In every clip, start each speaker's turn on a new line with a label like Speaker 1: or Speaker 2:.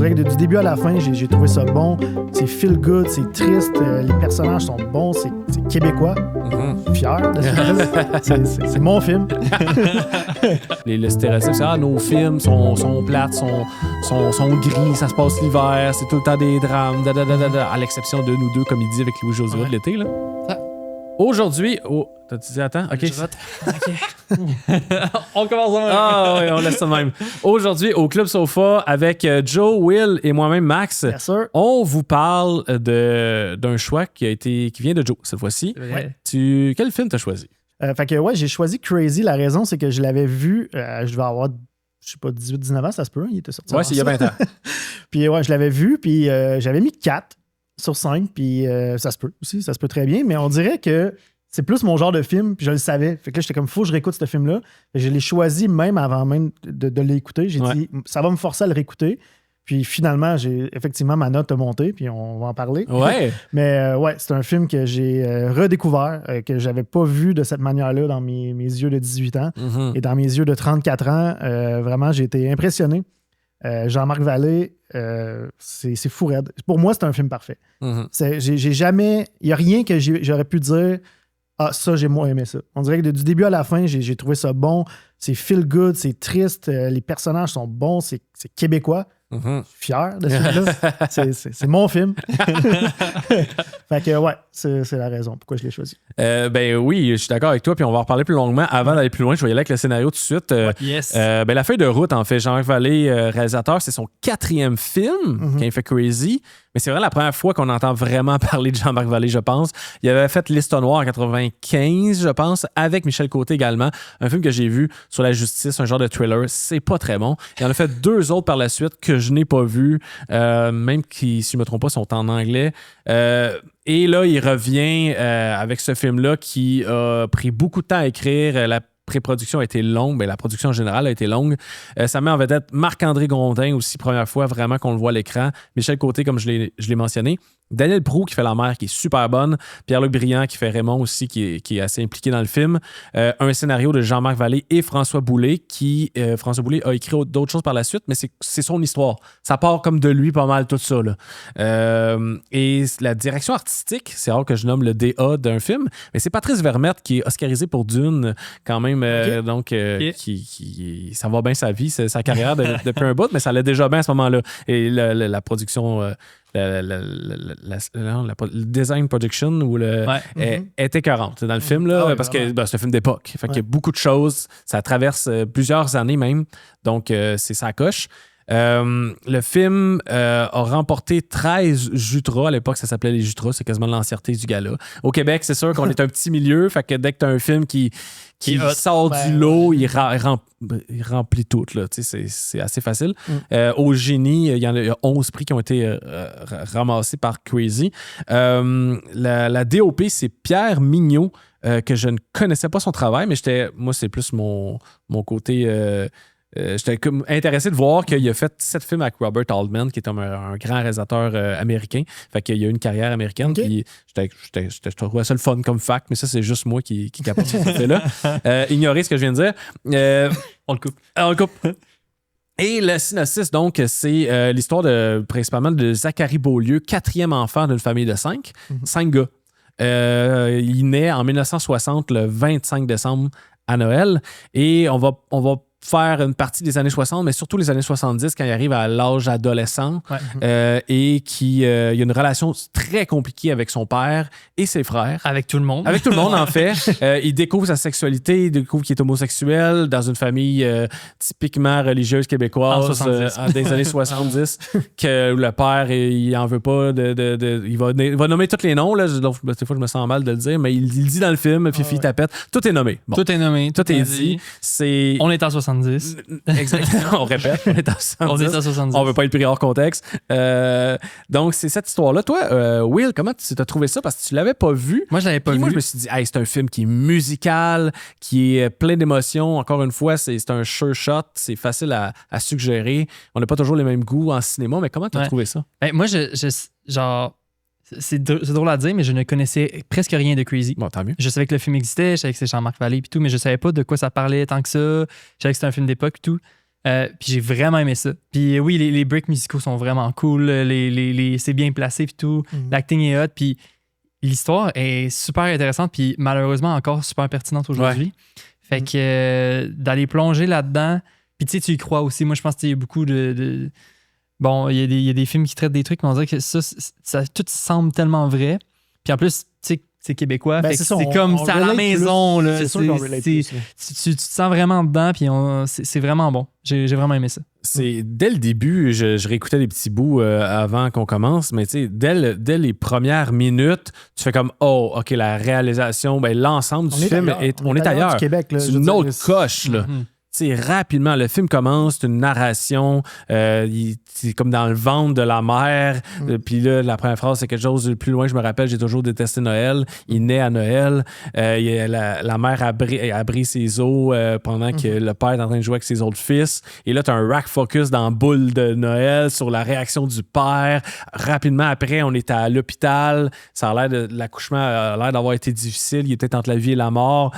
Speaker 1: dirait que du début à la fin, j'ai trouvé ça bon. C'est feel good, c'est triste, les personnages sont bons, c'est québécois. Fier de ce film. C'est mon film.
Speaker 2: Le stéréotype, c'est nos films sont plates, sont gris, ça se passe l'hiver, c'est tout le temps des drames, à l'exception de nous deux comédies avec Louis-José de l'été. Là. Aujourd'hui, t'as-tu dit attends? OK. On commence en même. Ah oui, on laisse ça de même. Aujourd'hui, au Club Sofa, avec Joe, Will et moi-même, Max, on vous parle d'un choix qui vient de Joe cette fois-ci. Quel film t'as choisi?
Speaker 1: J'ai choisi Crazy. La raison, c'est que je l'avais vu, je devais avoir, je sais pas, 18-19 ans, ça se peut, il était sorti.
Speaker 2: Ouais, c'est il y a 20 ans.
Speaker 1: Puis je l'avais vu, puis j'avais mis 4 sur 5, puis ça se peut aussi, ça se peut très bien, mais on dirait que c'est plus mon genre de film, puis je le savais. Fait que là, j'étais comme, faut que je réécoute ce film-là. Je l'ai choisi même avant même de l'écouter. J'ai dit, ça va me forcer à le réécouter. Puis finalement, effectivement, ma note a monté, puis on va en parler.
Speaker 2: Ouais.
Speaker 1: Mais c'est un film que j'ai redécouvert, que j'avais pas vu de cette manière-là dans mes yeux de 18 ans et dans mes yeux de 34 ans. Vraiment, j'ai été impressionné. Jean-Marc Vallée, c'est fou raide. Pour moi, c'est un film parfait. J'ai jamais... Il n'y a rien que j'aurais pu dire « Ah, ça, j'ai moins aimé ça ». On dirait que du début à la fin, j'ai trouvé ça bon. C'est feel good, c'est triste. Les personnages sont bons, c'est québécois. Je suis fier de ce film-là. C'est mon film. Fait que c'est la raison pourquoi je l'ai choisi.
Speaker 2: Oui, je suis d'accord avec toi, puis on va en reparler plus longuement. Avant d'aller plus loin, je vais y aller avec le scénario tout de suite. La feuille de route, en fait, Jean-Marc Vallée, réalisateur, c'est son 4e film quand il fait Crazy. Mais c'est vraiment la première fois qu'on entend vraiment parler de Jean-Marc Vallée, je pense. Il avait fait Liste Noire en 95, je pense, avec Michel Côté également. Un film que j'ai vu sur la justice, un genre de thriller. C'est pas très bon. Il en a fait 2 autres par la suite que je n'ai pas vus, même qui, si je ne me trompe pas, sont en anglais. Et là, il revient avec ce film-là qui a pris beaucoup de temps à écrire. La pré-production a été longue, la production en général a été longue. Ça met en vedette Marc-André Grondin aussi, première fois vraiment qu'on le voit à l'écran. Michel Côté, comme je l'ai mentionné. Daniel Proulx qui fait la mère, qui est super bonne. Pierre-Luc Briand qui fait Raymond aussi, qui est assez impliqué dans le film. Un scénario de Jean-Marc Vallée et François Boulay François Boulay a écrit d'autres choses par la suite, mais c'est son histoire. Ça part comme de lui pas mal tout ça. Là. Et la direction artistique, c'est rare que je nomme le DA d'un film, mais c'est Patrice Vermette qui est oscarisé pour Dune quand même. Qui ça va bien sa vie, sa carrière depuis un bout, mais ça allait déjà bien à ce moment-là. Et la production... le design production ou est écœurante dans le film là, parce que c'est un film d'époque. Fait qu'il y a beaucoup de choses. Ça traverse plusieurs années même. Donc, c'est sa coche. Le film a remporté 13 Jutras. À l'époque, ça s'appelait les Jutras. C'est quasiment l'ancienneté du gala. Au Québec, c'est sûr qu'on est un petit milieu. Fait que dès que tu as un film qui sort du lot, il remplit tout. Là. C'est assez facile. Au Génie, il y a 11 prix qui ont été ramassés par Crazy. La DOP, c'est Pierre Mignot, que je ne connaissais pas son travail, mais moi, c'est plus mon côté... j'étais intéressé de voir qu'il a fait 7 films avec Robert Altman, qui est un grand réalisateur américain. Fait qu'il a eu une carrière américaine. Puis je trouvais ça le fun comme fact, mais ça, c'est juste moi qui capote sur ce fait-là. Ignorez ce que je viens de dire. On le coupe. Et le synopsis, donc, c'est l'histoire principalement de Zachary Beaulieu, 4e enfant d'une famille de 5. 5 gars. Il naît en 1960, le 25 décembre à Noël. Et on va faire une partie des années 60, mais surtout les années 70, quand il arrive à l'âge adolescent, et il y a une relation très compliquée avec son père et ses frères.
Speaker 3: Avec tout le monde.
Speaker 2: Avec tout le monde, en fait. Il découvre sa sexualité, il découvre qu'il est homosexuel dans une famille typiquement religieuse québécoise des années 70, que le père, il en veut pas. Il va nommer tous les noms. Là. Des fois, je me sens mal de le dire, mais il dit dans le film, Fifi tapette, tout est nommé. Bon.
Speaker 3: Tout est nommé.
Speaker 2: Tout est dit.
Speaker 3: On est en 70.
Speaker 2: Exactement, on répète, on est en 70. On veut pas être pris hors contexte. Donc, c'est cette histoire-là. Toi, Will, comment tu as trouvé ça? Parce que tu l'avais pas vu.
Speaker 3: Moi, je l'avais pas vu.
Speaker 2: Moi, je me suis dit, hey, c'est un film qui est musical, qui est plein d'émotions. Encore une fois, c'est un sure shot. C'est facile à suggérer. On n'a pas toujours les mêmes goûts en cinéma, mais comment tu as trouvé ça?
Speaker 3: Moi, genre... C'est drôle à dire, mais je ne connaissais presque rien de Crazy.
Speaker 2: Bon, tant mieux.
Speaker 3: Je savais que le film existait, je savais que c'est Jean-Marc Vallée et tout, mais je savais pas de quoi ça parlait tant que ça. Je savais que c'était un film d'époque et tout. Puis j'ai vraiment aimé ça. Puis oui, les breaks musicaux sont vraiment cool. C'est bien placé puis tout. L'acting est hot. Puis l'histoire est super intéressante puis malheureusement encore super pertinente aujourd'hui. Fait que d'aller plonger là-dedans, puis tu sais, tu y crois aussi. Moi, je pense qu'il y a beaucoup de... Bon, il y a des films qui traitent des trucs, mais on dirait que ça tout semble tellement vrai. Puis en plus, tu sais, c'est québécois.
Speaker 1: Ben,
Speaker 3: fait que c'est comme c'est à la maison. Là,
Speaker 1: c'est sûr qu'on relate plus.
Speaker 3: Tu te sens vraiment dedans, puis c'est vraiment bon. J'ai vraiment aimé ça.
Speaker 2: C'est dès le début, je réécoutais des petits bouts avant qu'on commence, mais tu sais, dès les premières minutes, tu fais comme OK, la réalisation, ben l'ensemble du film on est ailleurs.
Speaker 1: Québec, là,
Speaker 2: c'est une autre coche là. T'sais, rapidement, le film commence, c'est une narration, c'est comme dans le ventre de la mère, puis là, la première phrase, c'est quelque chose de plus loin, je me rappelle, j'ai toujours détesté Noël, il naît à Noël, la mère abrit ses os pendant que le père est en train de jouer avec ses autres fils, et là, t'as un rack focus dans la boule de Noël sur la réaction du père. Rapidement, après, on est à l'hôpital, ça a l'air l'accouchement a l'air d'avoir été difficile, il était entre la vie et la mort.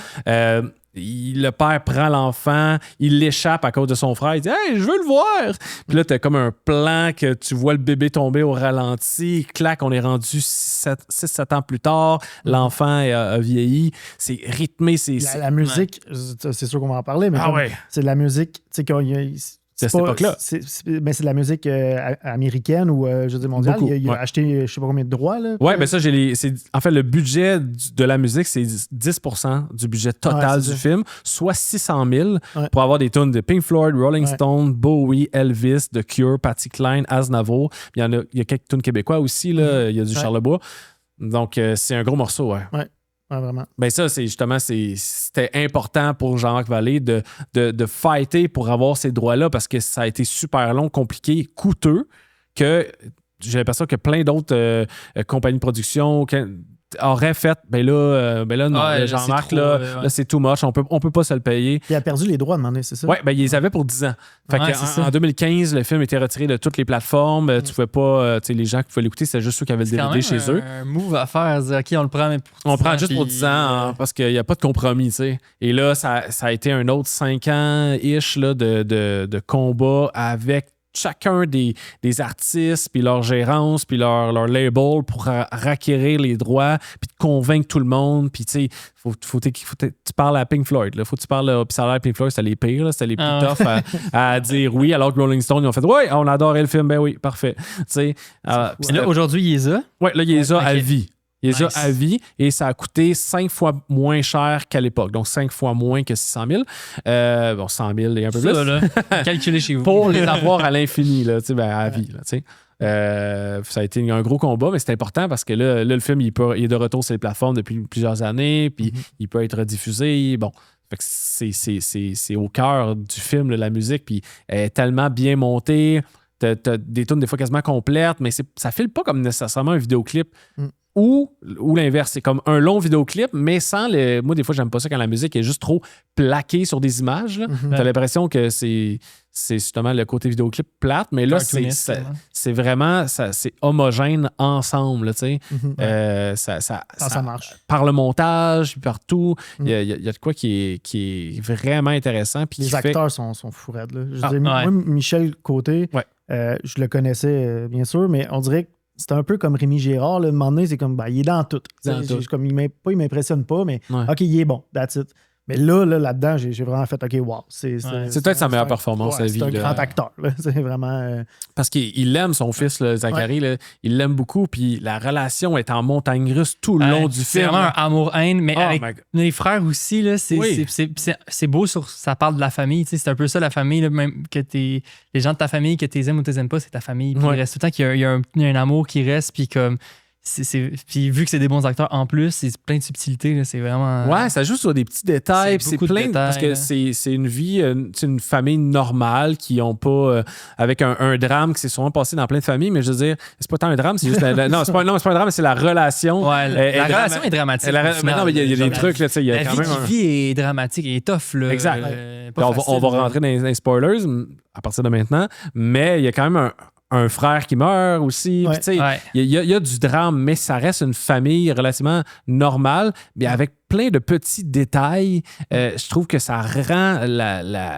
Speaker 2: Le père prend l'enfant, il l'échappe à cause de son frère, il dit « Hey, je veux le voir! » Puis là, t'as comme un plan que tu vois le bébé tomber au ralenti, clac, on est rendu 6-7 ans plus tard, l'enfant a vieilli, c'est rythmé,
Speaker 1: La musique, c'est sûr qu'on va en parler, mais c'est de la musique, tu sais, quand il y a...
Speaker 2: C'est à cette époque-là.
Speaker 1: C'est de la musique américaine ou, je veux dire, mondiale.
Speaker 2: Beaucoup,
Speaker 1: il a acheté, je sais pas combien de droits.
Speaker 2: Oui, mais ça, en fait, le budget de la musique, c'est 10% du budget total du film, soit 600 000 pour avoir des tunes de Pink Floyd, Rolling Stone, Bowie, Elvis, The Cure, Patsy Cline, Aznavour. Il y a quelques tunes québécois aussi. Là. Il y a du Charlebois. Donc, c'est un gros morceau. Ouais,
Speaker 1: vraiment.
Speaker 2: Ben ça, c'est justement, c'était important pour Jean-Marc Vallée de fighter pour avoir ces droits-là parce que ça a été super long, compliqué, coûteux, que j'ai l'impression que plein d'autres compagnies de production auraient fait, ben là non, Jean-Marc, là, c'est too much, on peut pas se le payer.
Speaker 1: Il a perdu les droits à demander, c'est ça?
Speaker 2: Oui, ben ils les avaient pour 10 ans. Fait en 2015, le film était retiré de toutes les plateformes. Tu pouvais pas, les gens qui pouvaient l'écouter, c'était juste ceux qui avaient le DVD chez eux.
Speaker 3: C'est un move à faire, dire, OK, on le prend, mais pour 10
Speaker 2: on prend
Speaker 3: ans,
Speaker 2: juste pour 10 ans parce qu'il n'y a pas de compromis, tu sais. Et là, ça a été un autre 5 ans-ish là, de combat avec chacun des artistes, puis leur gérance, puis leur label pour requérir les droits, puis de convaincre tout le monde. Puis, tu sais, tu parles à Pink Floyd. Là, faut que tu parles puis ça a l'air Pink Floyd, c'était les pires, c'était les plus tough à dire oui, alors que Rolling Stone, ils ont fait « Oui, on adorait le film, ben oui, parfait. » Tu sais.
Speaker 3: Là, aujourd'hui, il est là?
Speaker 2: Oui, là, il est là à vie. Il est à vie et ça a coûté 5 fois moins cher qu'à l'époque. Donc, 5 fois moins que 600 000. 100 000 et un peu plus.
Speaker 3: Là, calculez chez vous.
Speaker 2: Pour les avoir à l'infini, là, à vie. Là, ça a été un gros combat, mais c'est important parce que là le film, il est de retour sur les plateformes depuis plusieurs années, puis il peut être diffusé. Bon, fait que c'est au cœur du film, là, la musique, puis elle est tellement bien montée. T'as des tunes des fois quasiment complètes, mais ça file pas comme nécessairement un vidéoclip. Ou l'inverse, c'est comme un long vidéoclip, mais sans le. Moi, des fois, j'aime pas ça quand la musique est juste trop plaquée sur des images. T'as l'impression que c'est justement le côté vidéoclip plate, mais là, c'est vraiment. C'est homogène ensemble, tu sais.
Speaker 1: Ça marche.
Speaker 2: Par le montage, partout, il y a de quoi qui est vraiment intéressant. Puis
Speaker 1: les acteurs sont fous raides, là. Je veux dire, moi, Michel Côté, je le connaissais, bien sûr, mais on dirait que c'était un peu comme Rémi Girard. Là, un moment donné, c'est comme, il est dans tout. Comme, il m'impressionne pas, mais OK, il est bon. That's it. Mais là-dedans, j'ai vraiment fait, OK, wow. C'est
Speaker 2: peut-être sa meilleure performance à vie.
Speaker 1: C'est un grand acteur. Là. C'est vraiment...
Speaker 2: Parce qu'il aime son fils, là, Zachary. Là, il l'aime beaucoup. Puis la relation est en montagne russe tout le long du film.
Speaker 3: C'est vraiment un amour-haine. Mais avec les frères aussi, là, c'est beau. Ça parle de la famille. C'est un peu ça, la famille. Là, même que les gens de ta famille, que tu les aimes ou tu les aimes pas, c'est ta famille. Puis il reste tout le temps qu'il y a un amour qui reste. Puis comme... Puis vu que c'est des bons acteurs en plus, c'est plein de subtilités, là, c'est vraiment...
Speaker 2: Ouais, ça joue sur des petits détails. C'est plein parce que c'est une vie, c'est une famille normale qui n'ont pas... avec un drame qui s'est souvent passé dans plein de familles, mais je veux dire, c'est pas tant un drame, c'est juste... non, c'est pas un drame, c'est la relation.
Speaker 3: Ouais, la relation est dramatique.
Speaker 2: Non, mais il y a des trucs, là, tu sais, il y a
Speaker 3: la
Speaker 2: quand même...
Speaker 3: La vie est dramatique et tough, là.
Speaker 2: Exact. On va rentrer dans les spoilers à partir de maintenant, mais il y a quand même un frère qui meurt aussi. Puis, tu sais, il y a du drame, mais ça reste une famille relativement normale, mais avec plein de petits détails. Je trouve que ça rend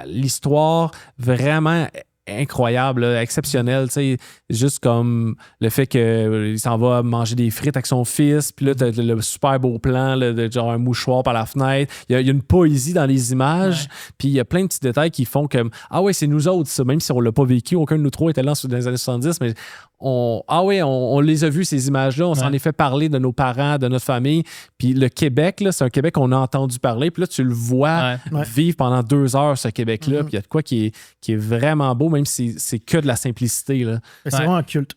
Speaker 2: l'histoire vraiment incroyable, là, exceptionnel, tu sais, juste comme le fait qu'il s'en va manger des frites avec son fils, puis là, t'as le super beau plan là, de genre un mouchoir par la fenêtre. Il y a une poésie dans les images, puis il y a plein de petits détails qui font que ah ouais, c'est nous autres, ça, même si on l'a pas vécu, aucun de nous trois était là dans les années 70, mais on les a vus, ces images-là, on s'en est fait parler de nos parents, de notre famille, puis le Québec, là, c'est un Québec qu'on a entendu parler, puis là, tu le vois vivre pendant 2 heures, ce Québec-là, puis il y a de quoi qui est vraiment beau, même si c'est que de la simplicité. Là.
Speaker 1: C'est vraiment un culte.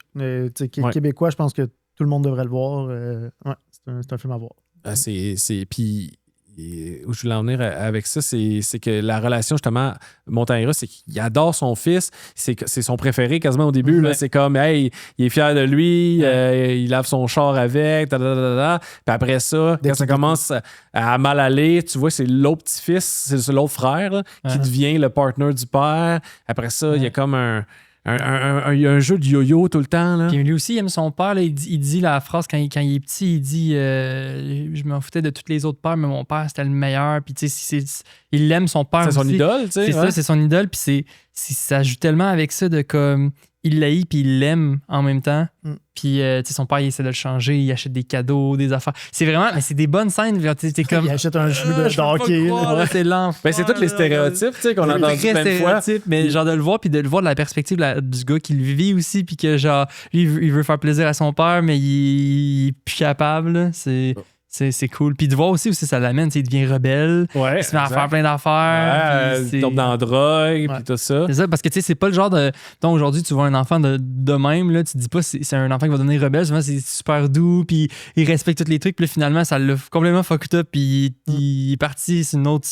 Speaker 1: Québécois, je pense que tout le monde devrait le voir. C'est un film à voir.
Speaker 2: Puis où je voulais en venir avec ça, c'est que la relation, justement, Montanera, c'est qu'il adore son fils. C'est son préféré quasiment au début. Là. C'est comme, hey, il est fier de lui, il lave son char avec, Puis après ça, quand ça commence à mal aller, tu vois, c'est l'autre petit-fils, c'est l'autre frère là, qui devient le partner du père. Après ça, il y a comme il y a un jeu de yo-yo tout le temps. Là.
Speaker 3: Puis lui aussi, il aime son père. Là, il dit la phrase quand il est petit, il dit je m'en foutais de tous les autres pères, mais mon père, c'était le meilleur. Puis tu sais, il aime son père.
Speaker 2: C'est son idole, tu sais.
Speaker 3: C'est ça, c'est son idole. Puis ça joue tellement avec ça de comme il l'haït puis il l'aime en même temps. Puis son père, il essaie de le changer, il achète des cadeaux, des affaires. C'est vraiment, mais c'est des bonnes scènes. T'es comme,
Speaker 1: il achète un jeu de hockey.
Speaker 3: C'est l'enfer.
Speaker 2: Ben, c'est tous les stéréotypes qu'on a entendus plein de fois.
Speaker 3: Mais genre de le voir, puis de le voir de la perspective du gars qui le vit aussi, puis que genre, lui, il veut faire plaisir à son père, mais il est plus capable. Là. C'est cool. Puis de voir aussi où ça l'amène. Il devient rebelle. Il se met à faire plein d'affaires.
Speaker 2: Il tombe dans la drogue. Puis tout ça.
Speaker 3: C'est ça, parce que c'est pas le genre de. Donc aujourd'hui, tu vois un enfant de même. Là, tu te dis pas c'est un enfant qui va devenir rebelle. Souvent, c'est super doux. Puis il respecte tous les trucs. Puis là, finalement, ça l'a complètement fucked up. Puis il est parti sur une autre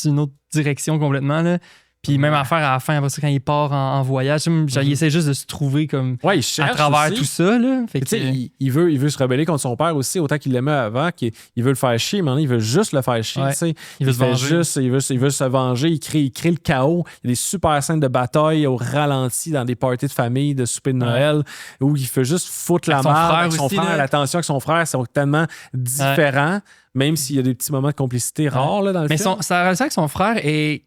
Speaker 3: direction complètement. Là. Puis même affaire à la fin, après ça, quand il part en voyage, il essaie juste de se trouver comme
Speaker 2: il cherche
Speaker 3: à travers
Speaker 2: aussi.
Speaker 3: Tout ça. Là. Fait que,
Speaker 2: il veut se rebeller contre son père aussi, autant qu'il l'aimait avant, qu'il veut le faire chier, mais il veut juste le faire chier.
Speaker 3: Il veut se venger.
Speaker 2: Il veut se venger, il crée le chaos. Il y a des super scènes de bataille au ralenti dans des parties de famille, de souper de Noël, où il fait juste foutre la merde avec son frère. La tension avec son frère, c'est tellement différent, même s'il y a des petits moments de complicité rares là, dans le film.
Speaker 3: Mais sa relation avec son frère est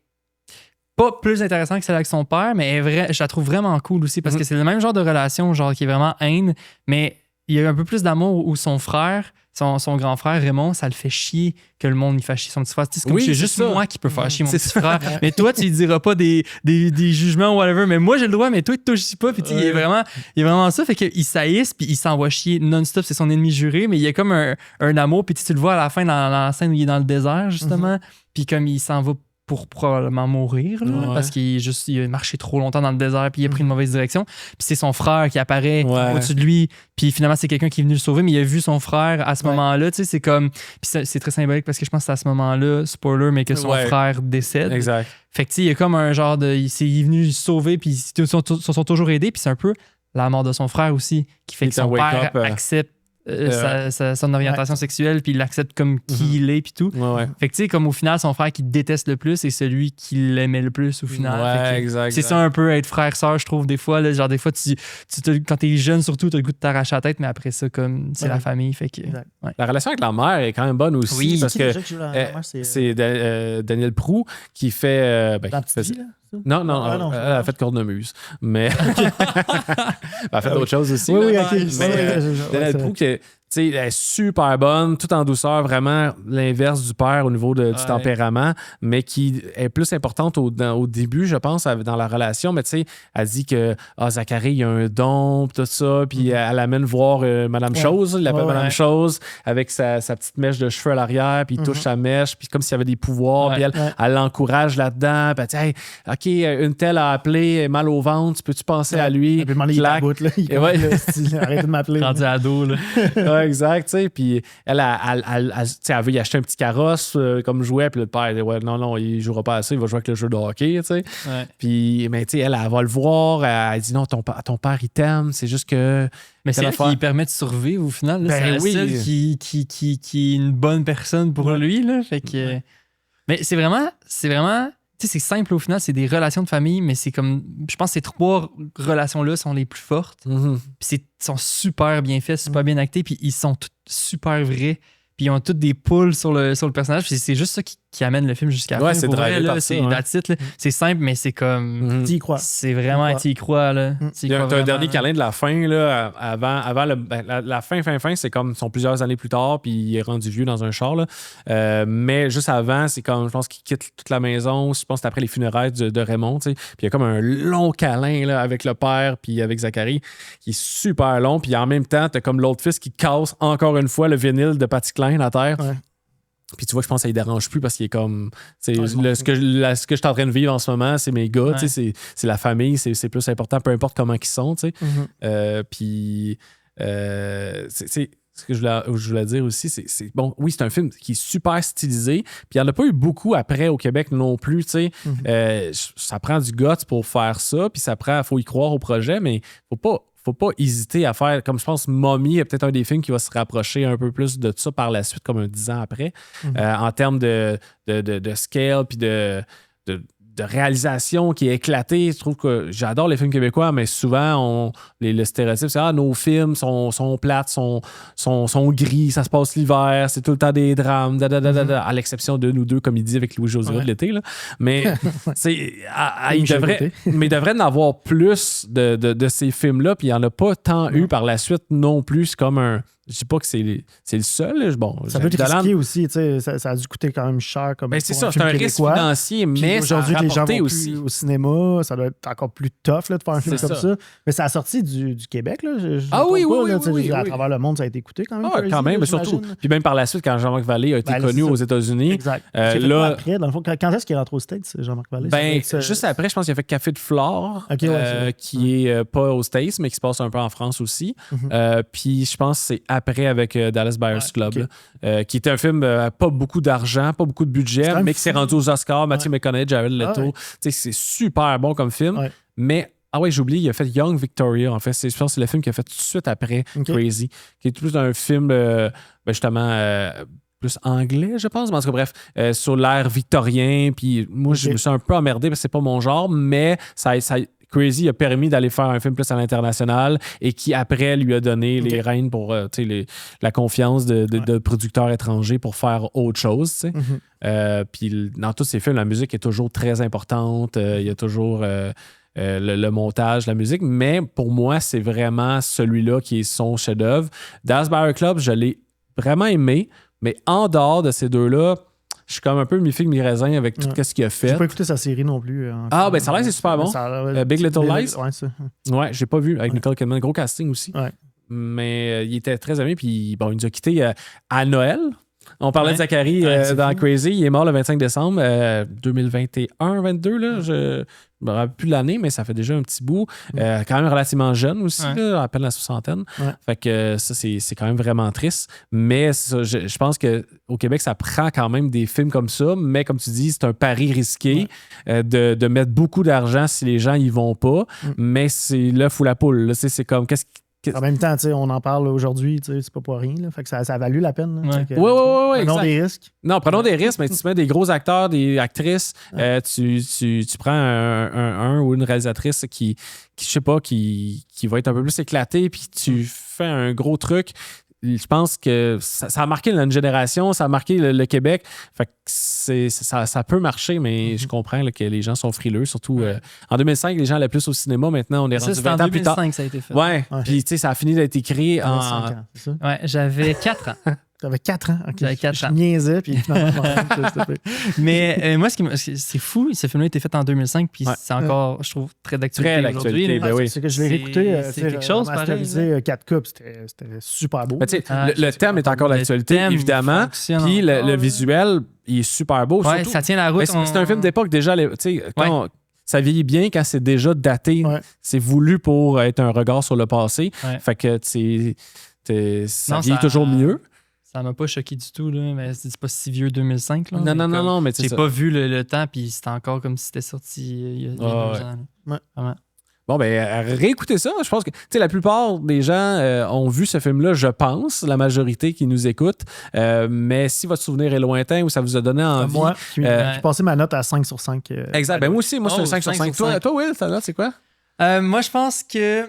Speaker 3: pas plus intéressant que celle avec son père, mais je la trouve vraiment cool aussi parce que c'est le même genre de relation, genre qui est vraiment haine, mais il y a un peu plus d'amour où son frère, son grand frère Raymond, ça le fait chier que le monde il fasse chier son petit frère. C'est comme c'est juste moi qui peux faire chier mon petit frère. Mais toi, tu lui diras pas des jugements ou whatever, mais moi j'ai le droit, mais toi, tu touches pas. Puis il est vraiment ça, fait qu'il saillisse puis il s'envoie chier non-stop, c'est son ennemi juré, mais il y a comme un amour, puis tu le vois à la fin dans la scène où il est dans le désert, justement, puis comme il s'en va pour probablement mourir là, parce qu'il a marché trop longtemps dans le désert puis il a pris une mauvaise direction. Puis c'est son frère qui apparaît au-dessus de lui. Puis finalement, c'est quelqu'un qui est venu le sauver, mais il a vu son frère à ce moment-là. Tu sais, c'est comme... Puis c'est très symbolique parce que je pense que c'est à ce moment-là, spoiler, mais que son frère décède.
Speaker 2: Exact.
Speaker 3: Fait que tu sais, il y a comme un genre de... Il est venu le sauver puis ils se sont toujours aidés. Puis c'est un peu la mort de son frère aussi qui fait que son père accepte son orientation sexuelle, puis il l'accepte comme qui il est, puis tout. Fait que tu sais, comme au final, son frère qui déteste le plus est celui qui l'aimait le plus au final. C'est ça un peu être frère-sœur, je trouve, des fois. Là, genre, des fois, quand t'es jeune, surtout, t'as le goût de t'arracher la tête, mais après ça, comme c'est la famille. Fait que,
Speaker 2: La relation avec la mère est quand même bonne aussi, parce que c'est Daniel Proulx qui fait. Non, elle a fait Cornemuse. Mais. Elle a fait d'autres choses aussi.
Speaker 1: Oui, OK.
Speaker 2: Mais Daniel Proulx, elle est super bonne, tout en douceur, vraiment l'inverse du père au niveau du tempérament, mais qui est plus importante au début, je pense, dans la relation. Mais tu sais, elle dit que Zachary, il a un don, tout ça, puis elle amène voir Madame Chose, il l'appelle Madame Chose, avec sa petite mèche de cheveux à l'arrière, puis il touche sa mèche, puis comme s'il y avait des pouvoirs, puis elle l'encourage là-dedans, puis elle dit « Hey, OK, une telle a appelé, mal au ventre, peux-tu penser à lui? »
Speaker 1: Elle peut demander la bout, là. Arrête de m'appeler.
Speaker 3: Rendu ado, là.
Speaker 2: Exact, tu sais, puis elle veut y acheter un petit carrosse comme jouet, puis le père dit non, il jouera pas à ça, il va jouer avec le jeu de hockey, tu sais. Puis, mais tu sais, elle va le voir, elle dit non, ton père, il t'aime, c'est juste que.
Speaker 3: Mais c'est elle qui lui permet de survivre au final. Là, c'est la seule qui est une bonne personne pour lui, là. Fait que. Mais c'est vraiment. Tu sais, c'est simple au final, c'est des relations de famille, mais c'est comme. Je pense que ces 3 relations-là sont les plus fortes. Puis ils sont super bien faits, super bien actés, puis ils sont tous super vrais. Puis ils ont toutes des poules sur le personnage. Puis c'est juste ça qui amène le film jusqu'à la fin.
Speaker 2: C'est drivé par ça.
Speaker 3: C'est simple, mais c'est comme.
Speaker 1: Tu y crois.
Speaker 3: C'est vraiment, tu y crois. Là.
Speaker 2: Il y a un dernier câlin de la fin. Là, avant la fin, c'est comme sont plusieurs années plus tard, puis il est rendu vieux dans un char. Là. Mais juste avant, c'est comme, je pense qu'il quitte toute la maison. Je pense que c'est après les funérailles de Raymond. Puis il y a comme un long câlin là, avec le père, puis avec Zachary, qui est super long. Puis en même temps, t'as comme l'autre fils qui casse encore une fois le vinyle de Patty Klein à terre.
Speaker 1: Ouais.
Speaker 2: Puis tu vois, je pense que ça ne dérange plus parce qu'il est comme. Ce que je suis en train de vivre en ce moment, c'est mes gars, c'est la famille, c'est plus important, peu importe comment ils sont. Puis ce que je voulais dire aussi, c'est bon, oui, c'est un film qui est super stylisé. Puis il n'y en a pas eu beaucoup après au Québec non plus. Ça prend du guts pour faire ça, puis faut y croire au projet, mais faut pas hésiter à faire, comme je pense, Mommy est peut-être un des films qui va se rapprocher un peu plus de ça par la suite, comme 10 ans après, en termes de scale puis de réalisation qui est éclatée. Je trouve que j'adore les films québécois, mais souvent, le stéréotype, c'est nos films sont plates, sont gris, ça se passe l'hiver, c'est tout le temps des drames, à l'exception de nous deux, comme il dit avec Louis-José de l'été. Là. Mais il devrait en avoir plus de ces films-là, puis il n'y en a pas tant eu par la suite non plus. C'est comme un... Je dis pas que c'est le seul. Bon,
Speaker 1: ça peut être risqué aussi. Ça a dû coûter quand même cher. Comme
Speaker 2: c'est ça, c'est un risque financier, mais
Speaker 1: aujourd'hui, les gens vont
Speaker 2: aussi
Speaker 1: plus au cinéma, ça doit être encore plus tough là, de faire un film comme ça. Mais ça a sorti du Québec. Là, oui. À travers le monde, ça a été écouté quand même.
Speaker 2: Ah, quand même, mais surtout. Puis même par la suite, quand Jean-Marc Vallée a été connu aux États-Unis.
Speaker 1: Exact. Là, après, dans le fond, quand est-ce qu'il est rentré aux States, Jean-Marc Vallée?
Speaker 2: Juste après, je pense qu'il a fait Café de Flore, qui est pas aux States, mais qui se passe un peu en France aussi. Puis je pense que c'est après avec Dallas Buyers Club, qui était un film pas beaucoup d'argent, pas beaucoup de budget, mais qui s'est rendu aux Oscars. Matthew McConaughey, Jared Leto. C'est super bon comme film. Mais j'ai oublié, il a fait Young Victoria, en fait. Je pense que c'est le film qu'il a fait tout de suite après Crazy, qui est plus un film justement plus anglais, je pense. Mais en tout cas, bref, sur l'ère victorien. Puis moi, je me suis un peu emmerdé parce que c'est pas mon genre, mais ça Crazy a permis d'aller faire un film plus à l'international et qui, après, lui a donné les rênes pour la confiance de producteurs étrangers pour faire autre chose. Puis dans tous ces films, la musique est toujours très importante. Il y a toujours le montage, la musique. Mais pour moi, c'est vraiment celui-là qui est son chef-d'œuvre. Dallas Buyers Club, je l'ai vraiment aimé, mais en dehors de ces deux-là, je suis comme un peu mi-figue, mi-raisin avec tout ce qu'il a fait.
Speaker 1: J'ai pas écouté sa série non plus.
Speaker 2: Ça a l'air que c'est super bon. Big Little Lies.
Speaker 1: Ouais,
Speaker 2: j'ai pas vu. Avec Nicole Kidman. Gros casting aussi.
Speaker 1: Ouais.
Speaker 2: Mais il était très aimé. Puis il nous a quittés à Noël. On parlait de Zachary dans Crazy. Il est mort le 25 décembre 2021-22. Là. Je me rappelle plus l'année, mais ça fait déjà un petit bout. Quand même relativement jeune aussi, là, à peine la soixantaine. Fait que ça, c'est quand même vraiment triste. Mais ça, je pense qu'au Québec, ça prend quand même des films comme ça. Mais comme tu dis, c'est un pari risqué de mettre beaucoup d'argent si les gens y vont pas. Mais c'est l'œuf ou la poule. Là. C'est comme...
Speaker 1: En même temps, on en parle aujourd'hui, c'est pas pour rien. Là. Fait que ça a valu la peine.
Speaker 2: Oui,
Speaker 1: prenons des risques.
Speaker 2: Non, prenons des risques, mais tu mets des gros acteurs, des actrices, tu prends un ou une réalisatrice qui je sais pas, qui va être un peu plus éclatée, puis tu fais un gros truc. Je pense que ça a marqué une génération, ça a marqué le Québec. Fait que ça peut marcher, mais je comprends là, que les gens sont frileux. Surtout en 2005, les gens allaient plus au cinéma. Maintenant, on est rendu 20 ans plus tard.
Speaker 3: En 2005, ça a été fait.
Speaker 2: Ouais. Puis, tu sais, ça a fini d'être écrit en... 5
Speaker 1: ans, c'est ça?
Speaker 3: Ouais, j'avais 4 ans.
Speaker 1: T'avais 4 ans. Okay.
Speaker 3: J'avais 4 ans.
Speaker 1: Je niaisais, puis finalement,
Speaker 3: mais moi, c'est fou. Ce film-là a été fait en 2005, puis c'est encore, je trouve, très d'actualité aujourd'hui.
Speaker 2: Oui.
Speaker 1: C'est que je l'ai réécouté.
Speaker 3: C'est quelque chose, pareil.
Speaker 1: 4 coupes, c'était super beau.
Speaker 2: Le thème est encore d'actualité, évidemment. Puis le visuel, il est super beau.
Speaker 3: Ouais, ça tient la route.
Speaker 2: C'est un film d'époque déjà. Quand ça vieillit bien quand c'est déjà daté. C'est voulu pour être un regard sur le passé. Fait que ça vieillit toujours mieux.
Speaker 3: Ça m'a pas choqué du tout, là, mais c'est pas si vieux 2005. Là,
Speaker 2: non, mais
Speaker 3: j'ai pas vu le temps, puis c'était encore comme si c'était sorti il y a 2 ans.
Speaker 1: Ouais.
Speaker 2: Bon, ben, réécoutez ça. Je pense que, tu sais, la plupart des gens ont vu ce film-là, je pense, la majorité qui nous écoute. Mais si votre souvenir est lointain ou ça vous a donné envie...
Speaker 1: Moi, j'ai passé ma note à 5 sur 5.
Speaker 2: Exact. Ben, moi aussi, c'est un 5 sur 5. Toi, Will, ta note, c'est quoi?
Speaker 3: Moi, je pense que...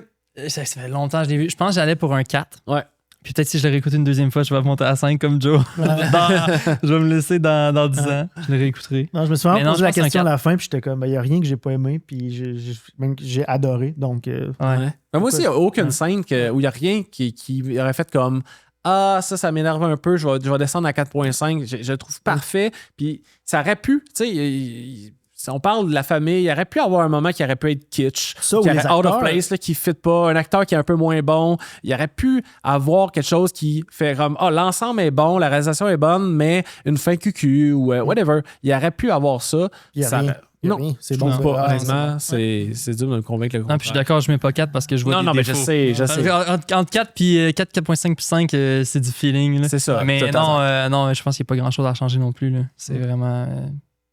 Speaker 3: Ça fait longtemps que je l'ai vu. Je pense que j'allais pour un 4.
Speaker 2: Ouais.
Speaker 3: Puis peut-être si je le réécoute une deuxième fois, je vais monter à 5 comme Joe. Je vais me laisser dans 10 ans. Je le réécouterai.
Speaker 1: Non, je me suis vraiment posé la question à la fin, puis j'étais comme, il n'y a rien que j'ai pas aimé, puis j'ai adoré. Donc,
Speaker 2: moi aussi, il n'y a aucune scène où il n'y a rien qui aurait fait comme ça m'énerve un peu, je vais descendre à 4.5. Je le trouve parfait. Puis ça aurait pu, tu sais, si on parle de la famille, il aurait pu avoir un moment qui aurait pu être kitsch, qui aurait out of place, là, qui ne fit pas, un acteur qui est un peu moins bon. Il aurait pu avoir quelque chose qui fait comme l'ensemble est bon, la réalisation est bonne, mais une fin cucu ou whatever. Il aurait pu avoir ça.
Speaker 1: Il y a rien.
Speaker 2: Non,
Speaker 1: c'est bon.
Speaker 2: Pas, honnêtement, c'est dur de me convaincre.
Speaker 3: Non, puis je suis d'accord, je mets pas 4 parce que je vois des défauts.
Speaker 2: Mais je sais.
Speaker 3: Entre 4 puis 4.5 puis 5, c'est du feeling. Là.
Speaker 2: C'est ça.
Speaker 3: Mais non, je pense qu'il n'y a pas grand-chose à changer non plus. Là. C'est vraiment...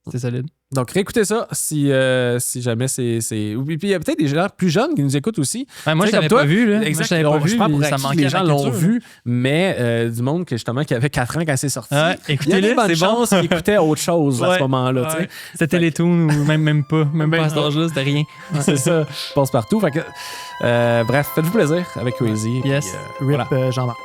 Speaker 3: c'est solide.
Speaker 2: Donc, réécoutez ça si jamais c'est... Puis il y a peut-être des gens plus jeunes qui nous écoutent aussi.
Speaker 3: Ouais, moi, je l'avais pas vu. Là.
Speaker 2: Exactement. Je pense pour acquis, les gens l'ont vu, mais du monde qui avait 4 ans quand c'est sorti. Il y a des bonnes chances qu'ils écoutaient autre chose à ce moment-là. Ouais.
Speaker 3: C'était Télétoon ou même pas. Même pas à cet âge-là, c'était rien.
Speaker 2: C'est ça. Je passe partout. Fait que, bref, faites-vous plaisir avec Crazy.
Speaker 3: Yes.
Speaker 1: Rip Jean-Marc.